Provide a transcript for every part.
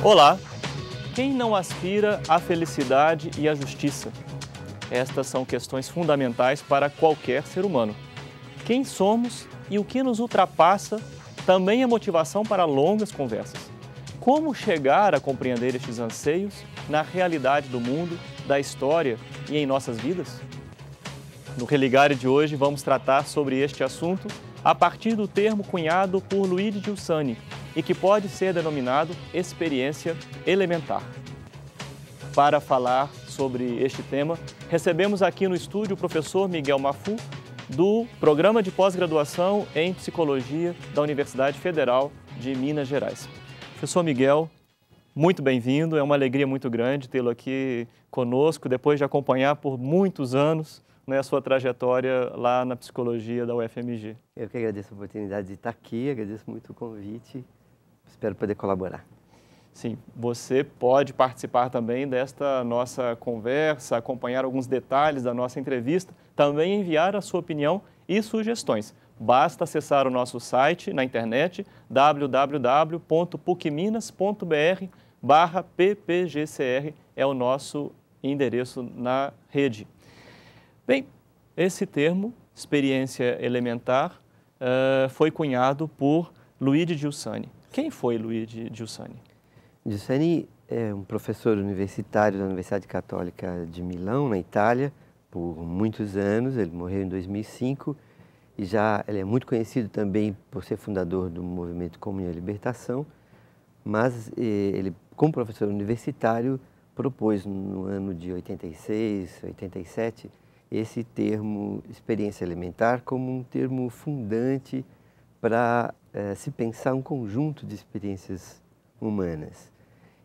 Olá! Quem não aspira à felicidade e à justiça? Estas são questões fundamentais para qualquer ser humano. Quem somos e o que nos ultrapassa também é motivação para longas conversas. Como chegar a compreender estes anseios na realidade do mundo, da história e em nossas vidas? No Religare de hoje vamos tratar sobre este assunto a partir do termo cunhado por Luigi Giussani e que pode ser denominado experiência elementar. Para falar sobre este tema, recebemos aqui no estúdio o professor Miguel Mafu, do Programa de Pós-Graduação em Psicologia da Universidade Federal de Minas Gerais. Professor Miguel, muito bem-vindo, é uma alegria muito grande tê-lo aqui conosco, depois de acompanhar por muitos anos a sua trajetória lá na psicologia da UFMG. Eu que agradeço a oportunidade de estar aqui, agradeço muito o convite, espero poder colaborar. Sim, você pode participar também desta nossa conversa, acompanhar alguns detalhes da nossa entrevista, também enviar a sua opinião e sugestões. Basta acessar o nosso site na internet www.pucminas.br/ppgcr, é o nosso endereço na rede. Bem, esse termo, experiência elementar, foi cunhado por Luigi Giussani. Quem foi Luigi Giussani? Giussani é um professor universitário da Universidade Católica de Milão, na Itália, por muitos anos. Ele morreu em 2005 e ele é muito conhecido também por ser fundador do movimento Comunhão e Libertação, mas ele, como professor universitário, propôs no ano de 86, 87, esse termo experiência elementar como um termo fundante para se pensar um conjunto de experiências humanas.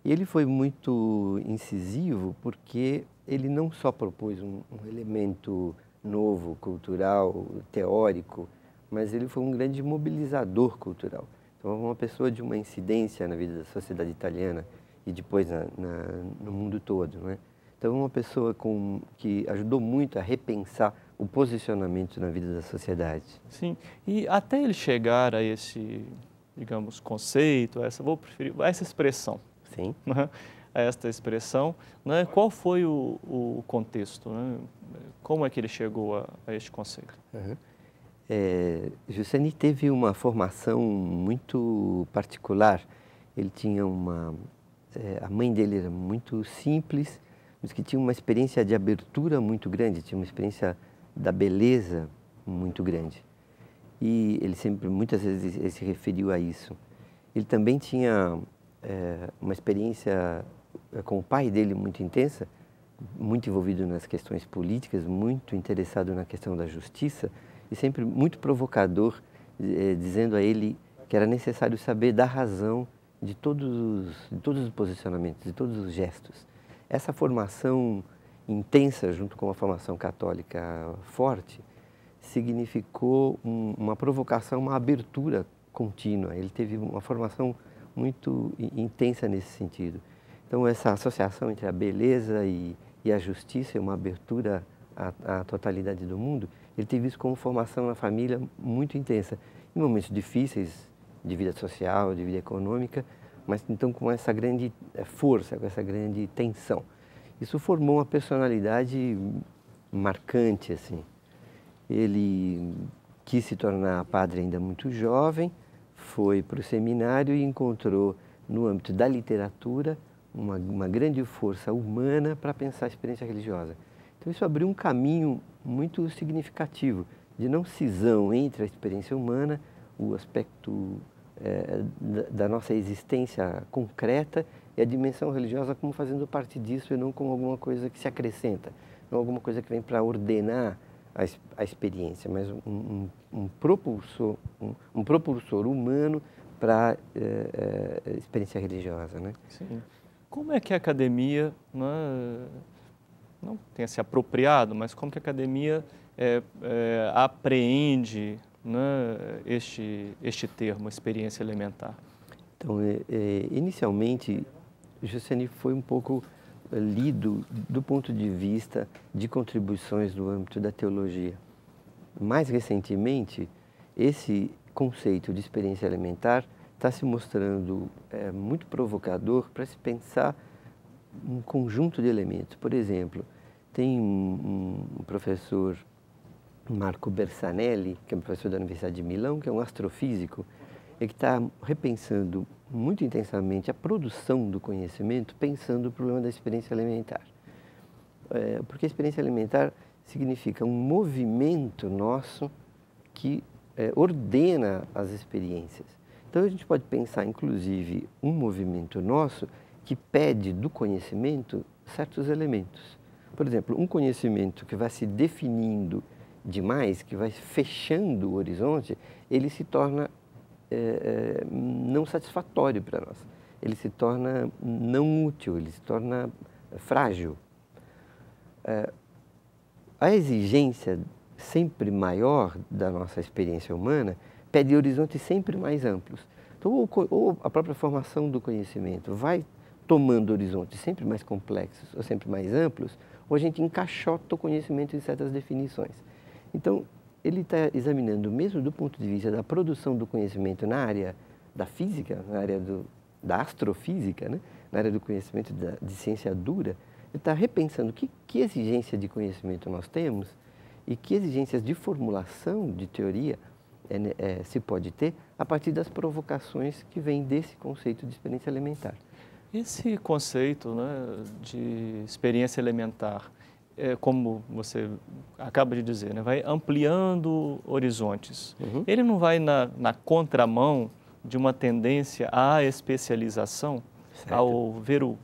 E ele foi muito incisivo porque ele não só propôs um elemento novo, cultural, teórico, mas ele foi um grande mobilizador cultural. Então, uma pessoa de uma incidência na vida da sociedade italiana e depois no mundo todo, né? Então, uma pessoa que ajudou muito a repensar o posicionamento na vida da sociedade. Sim, e até ele chegar a esse, digamos, conceito, vou preferir, a essa expressão. Sim. Né? A esta expressão, né? Qual foi o contexto? Né? Como é que ele chegou a este conceito? Uhum. Giussani teve uma formação muito particular. Ele tinha a mãe dele era muito simples, mas que tinha uma experiência de abertura muito grande, tinha uma experiência da beleza muito grande. E ele sempre, muitas vezes, ele se referiu a isso. Ele também tinha uma experiência com o pai dele muito intensa, muito envolvido nas questões políticas, muito interessado na questão da justiça e sempre muito provocador, dizendo a ele que era necessário saber da razão de todos os posicionamentos, de todos os gestos. Essa formação intensa, junto com uma formação católica forte, significou uma provocação, uma abertura contínua. Ele teve uma formação muito intensa nesse sentido. Então, essa associação entre a beleza e a justiça, uma abertura à totalidade do mundo, ele teve isso como formação na família muito intensa. Em momentos difíceis de vida social, de vida econômica, mas então com essa grande força, com essa grande tensão. Isso formou uma personalidade marcante, assim. Ele quis se tornar padre ainda muito jovem, foi para o seminário e encontrou no âmbito da literatura uma grande força humana para pensar a experiência religiosa. Então isso abriu um caminho muito significativo de não cisão entre a experiência humana, o aspecto da nossa existência concreta e a dimensão religiosa como fazendo parte disso e não como alguma coisa que se acrescenta, não alguma coisa que vem para ordenar a experiência, mas um propulsor humano para a experiência religiosa, né? Sim. Como é que a academia, não tenha se apropriado, mas como que a academia apreende este termo, experiência elementar? Então, inicialmente, Giussani foi um pouco lido do ponto de vista de contribuições no âmbito da teologia. Mais recentemente, esse conceito de experiência elementar está se mostrando muito provocador para se pensar um conjunto de elementos. Por exemplo, tem um professor, Marco Bersanelli, que é um professor da Universidade de Milão, que é um astrofísico, e que está repensando muito intensamente a produção do conhecimento, pensando o problema da experiência elementar. Porque a experiência elementar significa um movimento nosso que ordena as experiências. Então a gente pode pensar, inclusive, um movimento nosso que pede do conhecimento certos elementos. Por exemplo, um conhecimento que vai se definindo demais, que vai fechando o horizonte, ele se torna não satisfatório para nós. Ele se torna não útil, ele se torna frágil. A exigência sempre maior da nossa experiência humana pede horizontes sempre mais amplos. Então, ou a própria formação do conhecimento vai tomando horizontes sempre mais complexos ou sempre mais amplos, ou a gente encaixota o conhecimento em certas definições. Então, ele está examinando, mesmo do ponto de vista da produção do conhecimento na área da física, na área da astrofísica, né? Na área do conhecimento de ciência dura, ele está repensando que exigência de conhecimento nós temos e que exigências de formulação de teoria se pode ter a partir das provocações que vêm desse conceito de experiência elementar. Esse conceito, né, de experiência elementar, como você acaba de dizer, né, vai ampliando horizontes. Uhum. Ele não vai na contramão de uma tendência à especialização, Certo. ao ver o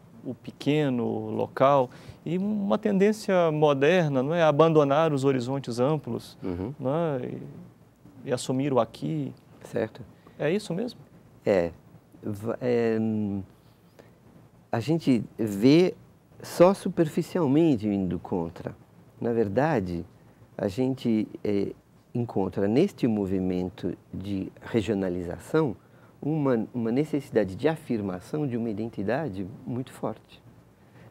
pequeno local, e uma tendência moderna, não é, a abandonar os horizontes amplos, Uhum. não é, e assumir o aqui. Certo. É isso mesmo? A gente vê só superficialmente indo contra. Na verdade, a gente encontra neste movimento de regionalização uma necessidade de afirmação de uma identidade muito forte.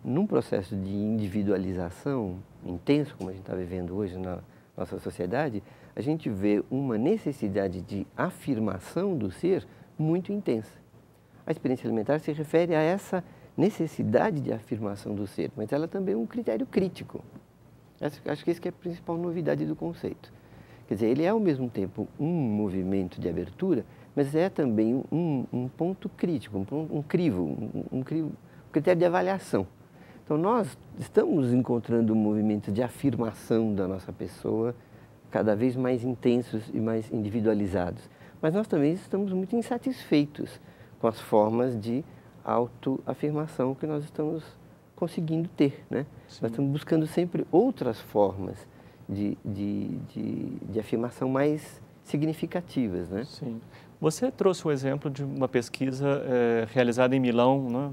Num processo de individualização intenso, como a gente está vivendo hoje na nossa sociedade, a gente vê uma necessidade de afirmação do ser muito intensa. A experiência elementar se refere a essa necessidade de afirmação do ser, mas ela também é um critério crítico. Acho que essa que é a principal novidade do conceito. Quer dizer, ele é ao mesmo tempo um movimento de abertura, mas é também um ponto crítico, um crivo, um critério de avaliação. Então, nós estamos encontrando movimentos de afirmação da nossa pessoa cada vez mais intensos e mais individualizados. Mas nós também estamos muito insatisfeitos com as formas de autoafirmação que nós estamos conseguindo ter, né? Nós estamos buscando sempre outras formas de afirmação mais significativas, né? Sim. Você trouxe o exemplo de uma pesquisa realizada em Milão, né?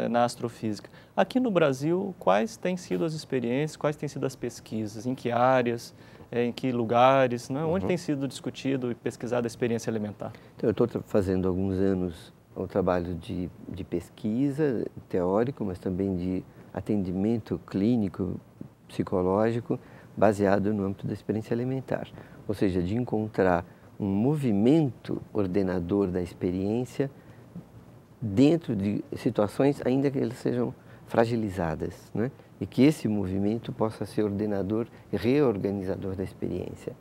Na astrofísica. Aqui no Brasil, quais têm sido as experiências, quais têm sido as pesquisas, em que áreas, em que lugares, né? Onde tem sido discutido e pesquisado a experiência elementar? Então, eu estou fazendo há alguns anos um trabalho de pesquisa teórico, mas também de atendimento clínico, psicológico, baseado no âmbito da experiência elementar. Ou seja, de encontrar um movimento ordenador da experiência dentro de situações, ainda que elas sejam fragilizadas, né? E que esse movimento possa ser ordenador e reorganizador da experiência.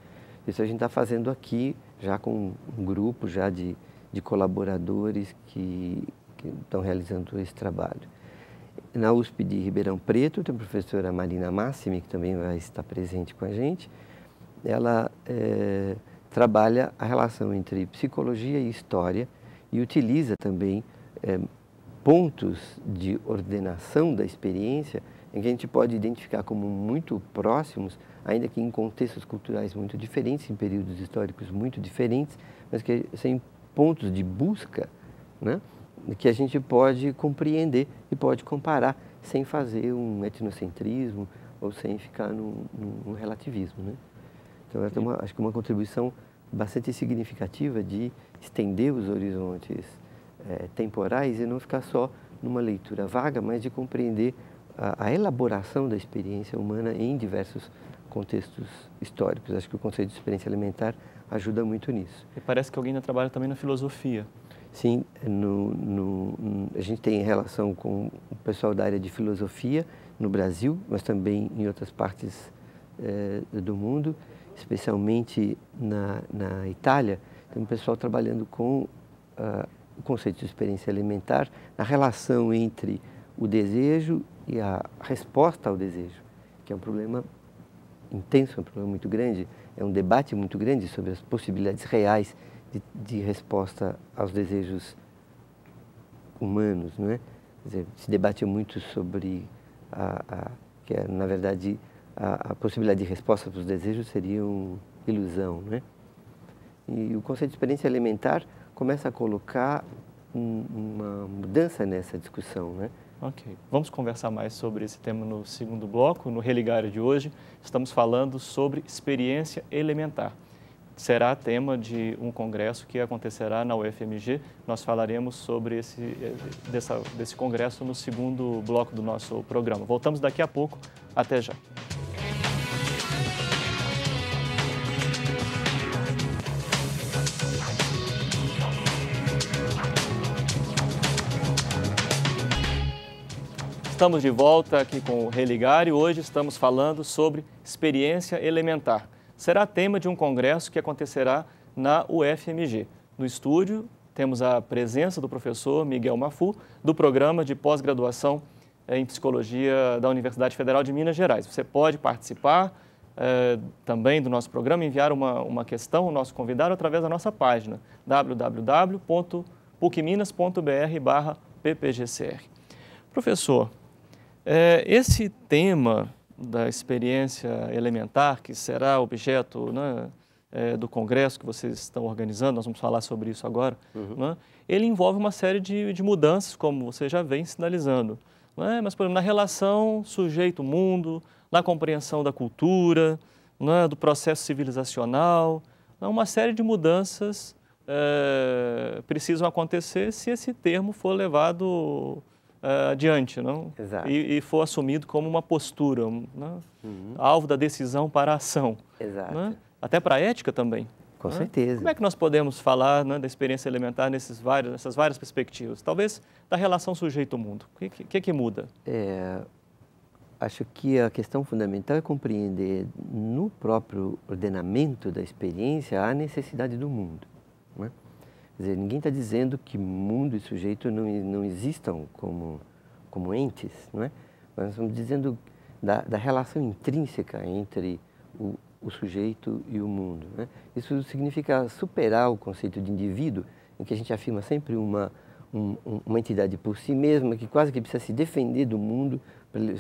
Isso a gente está fazendo aqui, já com um grupo já de colaboradores que estão realizando esse trabalho. Na USP de Ribeirão Preto, tem a professora Marina Massimi, que também vai estar presente com a gente. Ela trabalha a relação entre psicologia e história e utiliza também pontos de ordenação da experiência em que a gente pode identificar como muito próximos, ainda que em contextos culturais muito diferentes, em períodos históricos muito diferentes, mas que são pontos de busca, né, que a gente pode compreender e pode comparar sem fazer um etnocentrismo ou sem ficar num relativismo, né? Então, acho que uma contribuição bastante significativa de estender os horizontes temporais e não ficar só numa leitura vaga, mas de compreender a elaboração da experiência humana em diversos contextos históricos. Acho que o conceito de experiência elementar ajuda muito nisso. E parece que alguém ainda trabalha também na filosofia. Sim, a gente tem relação com o pessoal da área de filosofia no Brasil, mas também em outras partes do mundo, especialmente na Itália. Tem um pessoal trabalhando com o conceito de experiência alimentar, a relação entre o desejo e a resposta ao desejo, que é um problema intenso, é um problema muito grande, é um debate muito grande sobre as possibilidades reais de resposta aos desejos humanos, não é? Quer dizer, se debate muito sobre que na verdade a possibilidade de resposta para os desejos seria uma ilusão, não é? E o conceito de experiência alimentar começa a colocar uma mudança nessa discussão, né? Ok. Vamos conversar mais sobre esse tema no segundo bloco. No Religare de hoje, estamos falando sobre experiência elementar. Será tema de um congresso que acontecerá na UFMG. Nós falaremos sobre desse congresso no segundo bloco do nosso programa. Voltamos daqui a pouco. Até já. Estamos de volta aqui com o Religare e hoje estamos falando sobre experiência elementar. Será tema de um congresso que acontecerá na UFMG. No estúdio, temos a presença do professor Miguel Mafu, do programa de pós-graduação em Psicologia da Universidade Federal de Minas Gerais. Você pode participar também do nosso programa, enviar uma questão ao nosso convidado através da nossa página www.pucminas.br/ppgcr. Professor, esse tema da experiência elementar, que será objeto, né, do congresso que vocês estão organizando, nós vamos falar sobre isso agora, né, ele envolve uma série de mudanças, como você já vem sinalizando, né, mas, por exemplo, na relação sujeito-mundo, na compreensão da cultura, né, do processo civilizacional, né, uma série de mudanças precisam acontecer se esse termo for levado adiante, não? Exato. E for assumido como uma postura, né? Alvo da decisão para a ação. Exato. Né? Até para a ética também. Com né? certeza. Como é que nós podemos falar, né, da experiência elementar nessas várias perspectivas? Talvez da relação sujeito-mundo. O que muda? Acho que a questão fundamental é compreender no próprio ordenamento da experiência a necessidade do mundo. Né? Quer dizer, ninguém está dizendo que mundo e sujeito não existam como entes, não é? Mas estamos dizendo da relação intrínseca entre o sujeito e o mundo. Né? Isso significa superar o conceito de indivíduo, em que a gente afirma sempre uma entidade por si mesma, que quase que precisa se defender do mundo,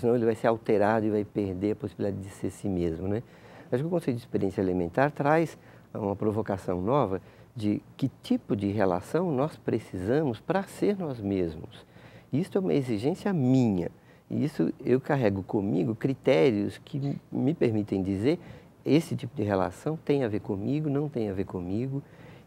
senão ele vai ser alterado e vai perder a possibilidade de ser si mesmo. Né? Acho que o conceito de experiência elementar traz uma provocação nova de que tipo de relação nós precisamos para ser nós mesmos. Isso é uma exigência minha. E isso eu carrego comigo critérios que me permitem dizer esse tipo de relação tem a ver comigo, não tem a ver comigo,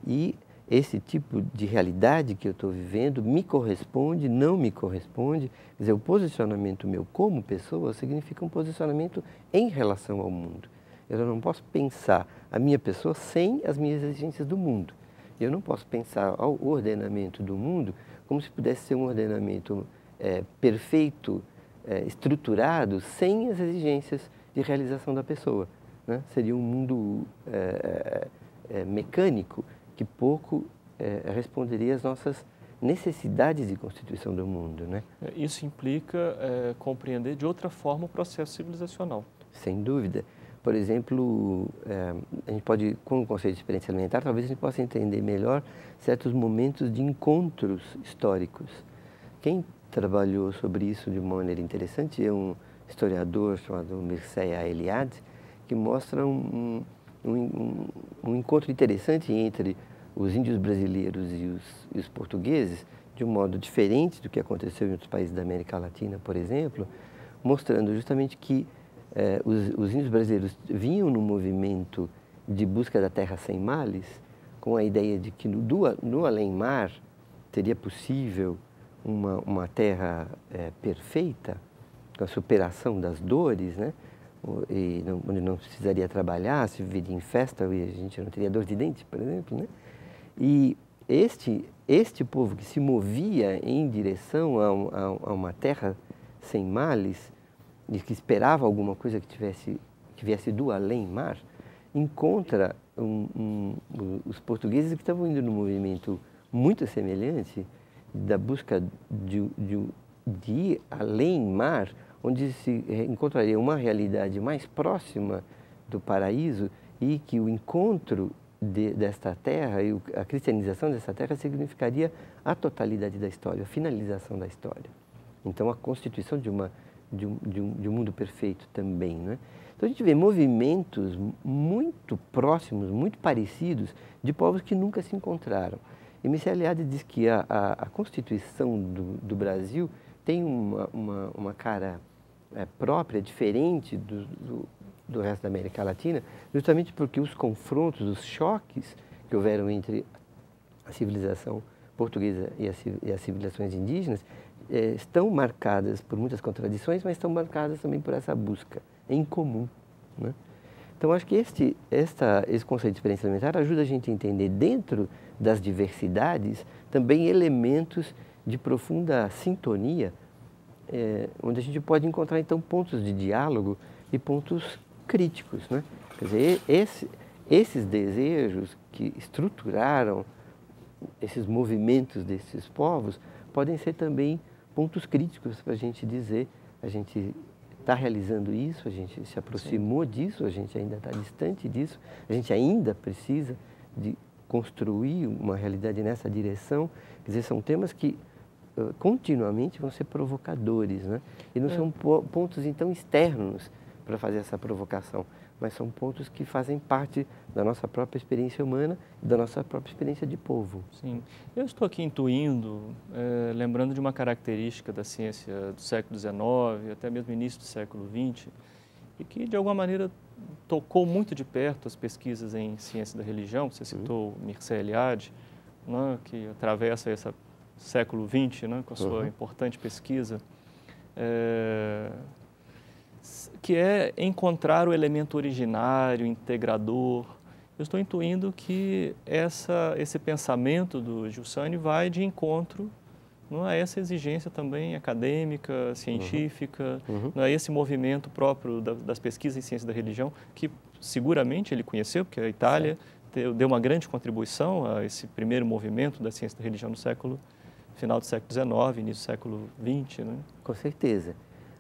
e esse tipo de realidade que eu estou vivendo me corresponde, não me corresponde. Quer dizer, o posicionamento meu como pessoa significa um posicionamento em relação ao mundo. Eu não posso pensar a minha pessoa sem as minhas exigências do mundo. Eu não posso pensar o ordenamento do mundo como se pudesse ser um ordenamento perfeito, estruturado, sem as exigências de realização da pessoa. Né? Seria um mundo mecânico que pouco responderia às nossas necessidades de constituição do mundo. Né? Isso implica compreender de outra forma o processo civilizacional. Sem dúvida. Por exemplo, a gente pode, com o conceito de experiência alimentar, talvez a gente possa entender melhor certos momentos de encontros históricos. Quem trabalhou sobre isso de uma maneira interessante é um historiador chamado Mircea Eliade, que mostra um encontro interessante entre os índios brasileiros e os portugueses, de um modo diferente do que aconteceu em outros países da América Latina, por exemplo, mostrando justamente que os índios brasileiros vinham no movimento de busca da terra sem males, com a ideia de que no além-mar seria possível uma terra perfeita, com a superação das dores, né? Onde não precisaria trabalhar, se viveria em festa e a gente não teria dor de dente, por exemplo. Né? E este povo que se movia em direção a uma terra sem males, e que esperava alguma coisa que viesse do além-mar, encontra os portugueses que estavam indo num movimento muito semelhante da busca de ir além-mar, onde se encontraria uma realidade mais próxima do paraíso e que o encontro desta terra e a cristianização dessa terra significaria a totalidade da história, a finalização da história. Então, a constituição de um mundo perfeito também, né? Então, a gente vê movimentos muito próximos, muito parecidos, de povos que nunca se encontraram. E Mircea Eliade diz que a constituição do Brasil tem uma cara própria, diferente do resto da América Latina, justamente porque os confrontos, os choques que houveram entre a civilização portuguesa e as civilizações indígenas estão marcadas por muitas contradições, mas estão marcadas também por essa busca em comum, né? Então, acho que esse conceito de experiência elementar ajuda a gente a entender, dentro das diversidades, também elementos de profunda sintonia, onde a gente pode encontrar, então, pontos de diálogo e pontos críticos, né? Quer dizer, esses desejos que estruturaram esses movimentos desses povos podem ser também pontos críticos para a gente dizer: a gente está realizando isso, a gente se aproximou disso, a gente ainda está distante disso, a gente ainda precisa de construir uma realidade nessa direção. Quer dizer, são temas que continuamente vão ser provocadores, né? E não são pontos, então, externos para fazer essa provocação, mas são pontos que fazem parte da nossa própria experiência humana e da nossa própria experiência de povo. Sim. Eu estou aqui intuindo, lembrando de uma característica da ciência do século XIX, até mesmo início do século XX, e que, de alguma maneira, tocou muito de perto as pesquisas em ciência da religião. Você citou Mircea Eliade, né, que atravessa esse século XX, né, com a sua importante pesquisa, que é encontrar o elemento originário, integrador. Eu estou intuindo que esse pensamento do Giussani vai de encontro, não a essa exigência também acadêmica, científica, não é esse movimento próprio das pesquisas em ciência da religião, que seguramente ele conheceu, porque a Itália deu uma grande contribuição a esse primeiro movimento da ciência da religião no final do século XIX, início do século XX, né? Com certeza.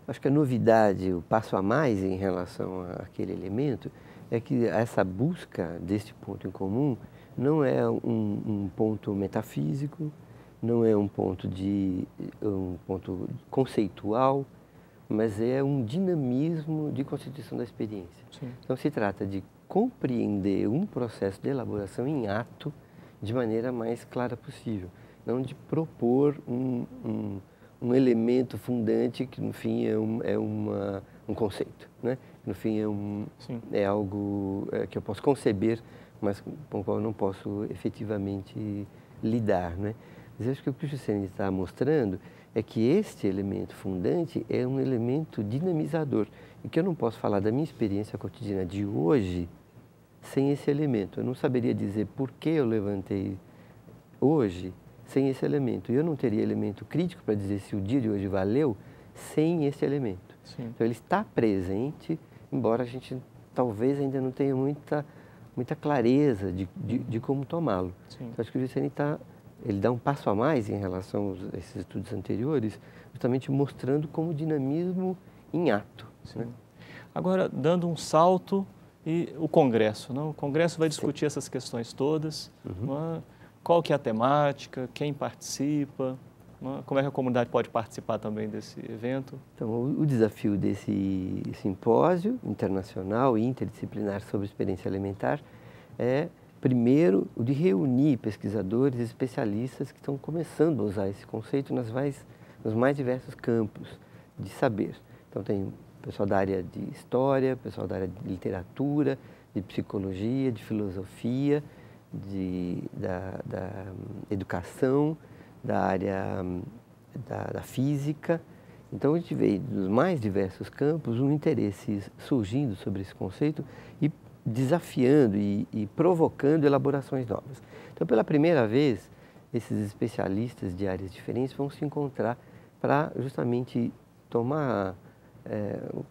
Acho que a novidade, o passo a mais em relação àquele elemento, é que essa busca deste ponto em comum não é um ponto metafísico, não é um ponto conceitual, mas é um dinamismo de constituição da experiência. Sim. Então, se trata de compreender um processo de elaboração em ato de maneira mais clara possível, não de propor um elemento fundante que, no fim, é um conceito, né? No fim, é algo que eu posso conceber, mas com o qual eu não posso efetivamente lidar, né? Mas eu acho que o que o Giussani está mostrando é que este elemento fundante é um elemento dinamizador e que eu não posso falar da minha experiência cotidiana de hoje sem esse elemento. Eu não saberia dizer por que eu levantei hoje sem esse elemento. E eu não teria elemento crítico para dizer se o dia de hoje valeu sem esse elemento. Sim. Então, ele está presente, embora a gente talvez ainda não tenha muita clareza de como tomá-lo. Então, acho que o Giussani ele dá um passo a mais em relação a esses estudos anteriores, justamente mostrando como dinamismo em ato. Né? Agora, dando um salto, e o Congresso, não? O Congresso vai discutir essas questões todas, qual que é a temática, quem participa, como é que a comunidade pode participar também desse evento? Então, o desafio desse simpósio internacional e interdisciplinar sobre experiência alimentar é, primeiro, o de reunir pesquisadores e especialistas que estão começando a usar esse conceito nos mais diversos campos de saber. Então, tem pessoal da área de história, pessoal da área de literatura, de psicologia, de filosofia, da educação, da área da física. Então, a gente vê dos mais diversos campos um interesse surgindo sobre esse conceito e desafiando e provocando elaborações novas. Então, pela primeira vez, esses especialistas de áreas diferentes vão se encontrar para justamente tomar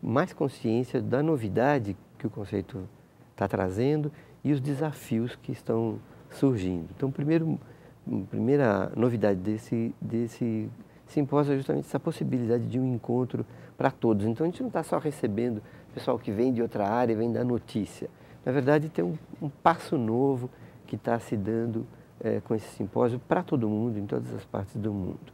mais consciência da novidade que o conceito está trazendo e os desafios que estão surgindo. Então, primeira novidade desse simpósio é justamente essa possibilidade de um encontro para todos. Então, a gente não está só recebendo pessoal que vem de outra área e vem dar notícia. Na verdade, tem um passo novo que está se dando com esse simpósio para todo mundo, em todas as partes do mundo.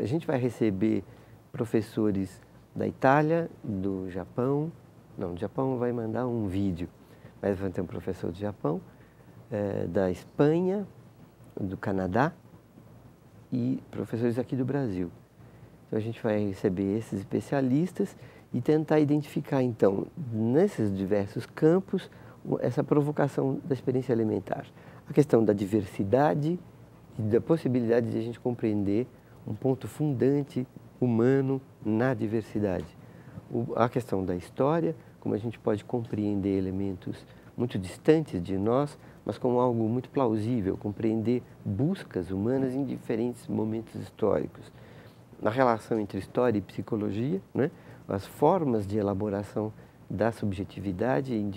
A gente vai receber professores da Itália, do Japão. Não, do Japão vai mandar um vídeo, mas vai ter um professor do Japão, da Espanha, do Canadá e professores aqui do Brasil. Então, a gente vai receber esses especialistas e tentar identificar, então, nesses diversos campos, essa provocação da experiência elementar. A questão da diversidade e da possibilidade de a gente compreender um ponto fundante humano na diversidade. A questão da história, como a gente pode compreender elementos muito distantes de nós, mas como algo muito plausível, compreender buscas humanas em diferentes momentos históricos. Na relação entre história e psicologia, né? As formas de elaboração da subjetividade em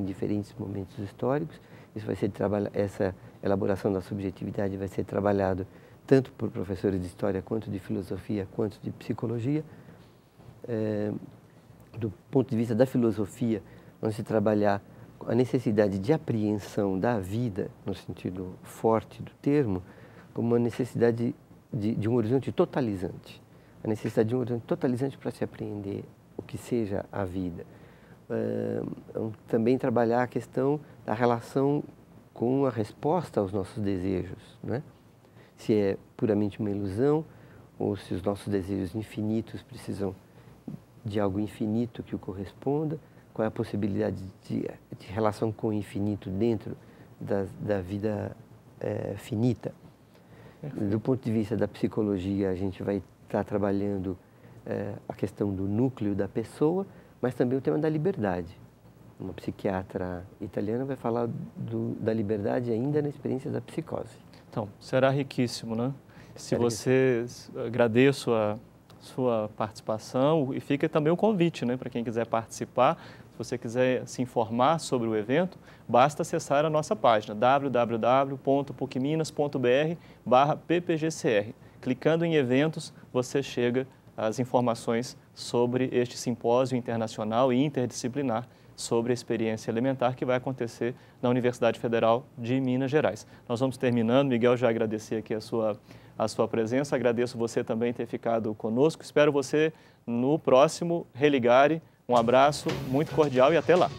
diferentes momentos históricos. Essa elaboração da subjetividade vai ser trabalhado tanto por professores de história, quanto de filosofia, quanto de psicologia. Do ponto de vista da filosofia, vamos se trabalhar a necessidade de apreensão da vida, no sentido forte do termo, como uma necessidade de um horizonte totalizante. A necessidade de um horizonte totalizante para se apreender o que seja a vida. Também trabalhar a questão da relação com a resposta aos nossos desejos, né? Se é puramente uma ilusão ou se os nossos desejos infinitos precisam de algo infinito que o corresponda, qual é a possibilidade de relação com o infinito dentro da vida finita. Do ponto de vista da psicologia, a gente vai estar trabalhando a questão do núcleo da pessoa, mas também o tema da liberdade. Uma psiquiatra italiana vai falar da liberdade ainda na experiência da psicose. Então, será riquíssimo, né? Agradeço a sua participação e fica também o convite, né, para quem quiser participar. Se você quiser se informar sobre o evento, basta acessar a nossa página www.pucminas.br/ppgcr. Clicando em eventos, você chega às informações sobre este simpósio internacional e interdisciplinar sobre a experiência elementar que vai acontecer na Universidade Federal de Minas Gerais. Nós vamos terminando. Miguel, já agradecer aqui a sua presença, agradeço você também ter ficado conosco, espero você no próximo Religare. Um abraço muito cordial e até lá.